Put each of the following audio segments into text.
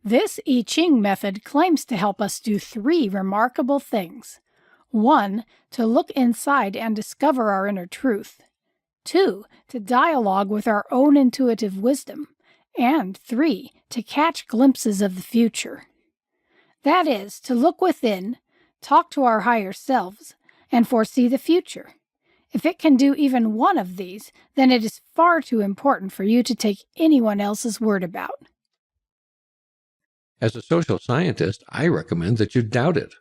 This I Ching method claims to help us do 3 remarkable things. 1. To look inside and discover our inner truth. 2. To dialogue with our own intuitive wisdom. And 3. To catch glimpses of the future. That is, to look within, talk to our higher selves, and foresee the future. If it can do even one of these, then it is far too important for you to take anyone else's word about. As a social scientist, I recommend that you doubt it.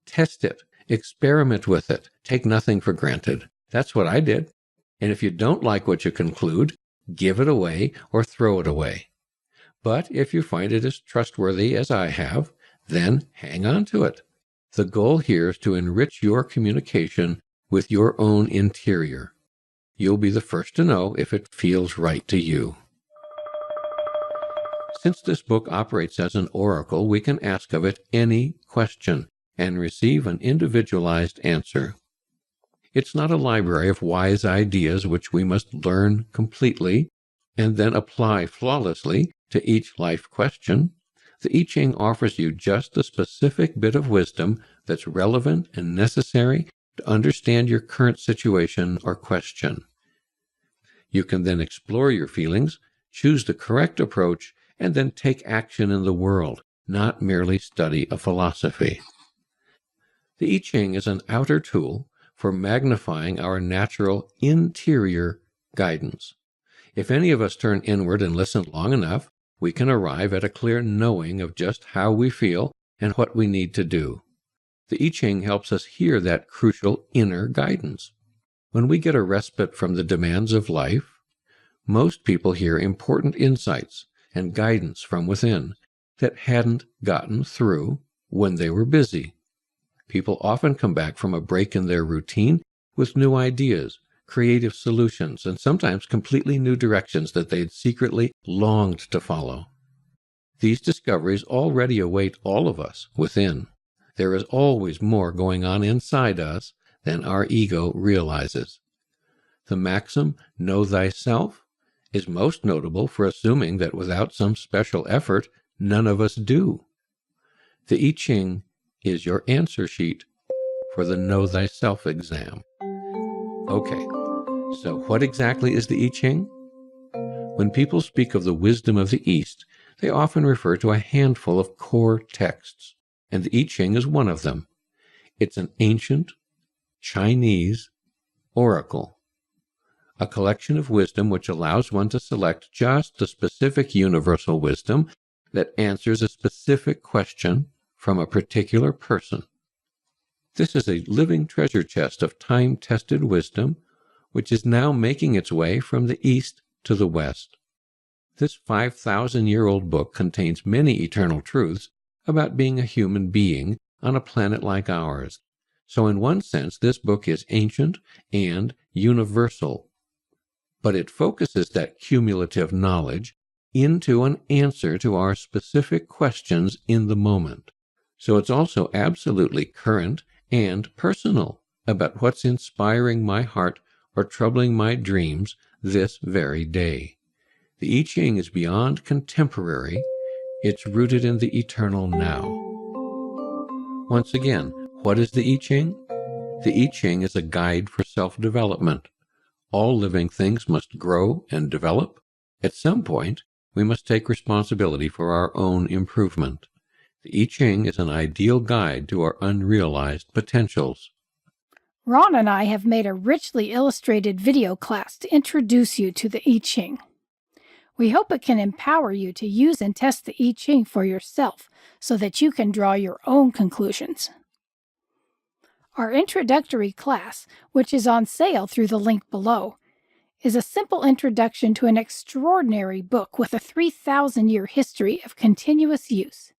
Test it. Experiment with it. Take nothing for granted. That's what I did. And if you don't like what you conclude, give it away or throw it away. But if you find it as trustworthy as I have, then hang on to it. The goal here is to enrich your communication with your own interior. You'll be the first to know if it feels right to you. Since this book operates as an oracle, we can ask of it any question and receive an individualized answer. It's not a library of wise ideas which we must learn completely and then apply flawlessly to each life question. The I Ching offers you just the specific bit of wisdom that's relevant and necessary to understand your current situation or question. You can then explore your feelings, choose the correct approach, and then take action in the world, not merely study a philosophy. The I Ching is an outer tool for magnifying our natural interior guidance. If any of us turn inward and listen long enough, we can arrive at a clear knowing of just how we feel and what we need to do. The I Ching helps us hear that crucial inner guidance. When we get a respite from the demands of life, most people hear important insights and guidance from within that hadn't gotten through when they were busy. People often come back from a break in their routine with new ideas, creative solutions, and sometimes completely new directions that they'd secretly longed to follow. These discoveries already await all of us within. There is always more going on inside us than our ego realizes. The maxim, "Know thyself," is most notable for assuming that without some special effort, none of us do. The I Ching is your answer sheet for the Know Thyself exam. Okay, so what exactly is the I Ching? When people speak of the wisdom of the East, they often refer to a handful of core texts, and the I Ching is one of them. It's an ancient Chinese oracle, a collection of wisdom which allows one to select just the specific universal wisdom that answers a specific question from a particular person. This is a living treasure chest of time-tested wisdom, which is now making its way from the East to the West. This 5,000-year-old book contains many eternal truths about being a human being on a planet like ours. So in one sense, this book is ancient and universal. But it focuses that cumulative knowledge into an answer to our specific questions in the moment. So it's also absolutely current and personal about what's inspiring my heart or troubling my dreams this very day. The I Ching is beyond contemporary. It's rooted in the eternal now. Once again, what is the I Ching? The I Ching is a guide for self-development. All living things must grow and develop. At some point, we must take responsibility for our own improvement. The I Ching is an ideal guide to our unrealized potentials. Ron and I have made a richly illustrated video class to introduce you to the I Ching. We hope it can empower you to use and test the I Ching for yourself so that you can draw your own conclusions. Our introductory class, which is on sale through the link below, is a simple introduction to an extraordinary book with a 3,000-year history of continuous use.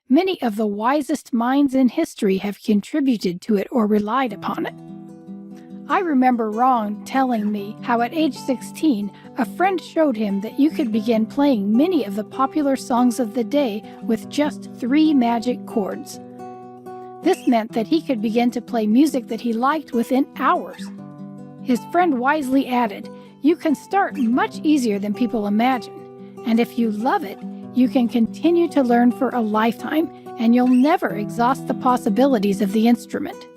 Many of the wisest minds in history have contributed to it or relied upon it. I remember Ron telling me how at age 16, a friend showed him that you could begin playing many of the popular songs of the day with just 3 magic chords. This meant that he could begin to play music that he liked within hours. His friend wisely added, "You can start much easier than people imagine, and if you love it, you can continue to learn for a lifetime, and you'll never exhaust the possibilities of the instrument."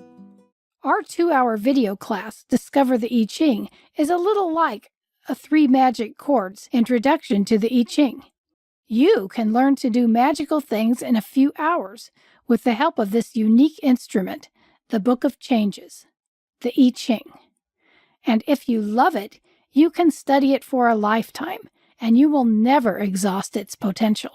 Our 2-hour video class, Discover the I Ching, is a little like a 3 magic chords introduction to the I Ching. You can learn to do magical things in a few hours with the help of this unique instrument, the Book of Changes, the I Ching. And if you love it, you can study it for a lifetime, and you will never exhaust its potential.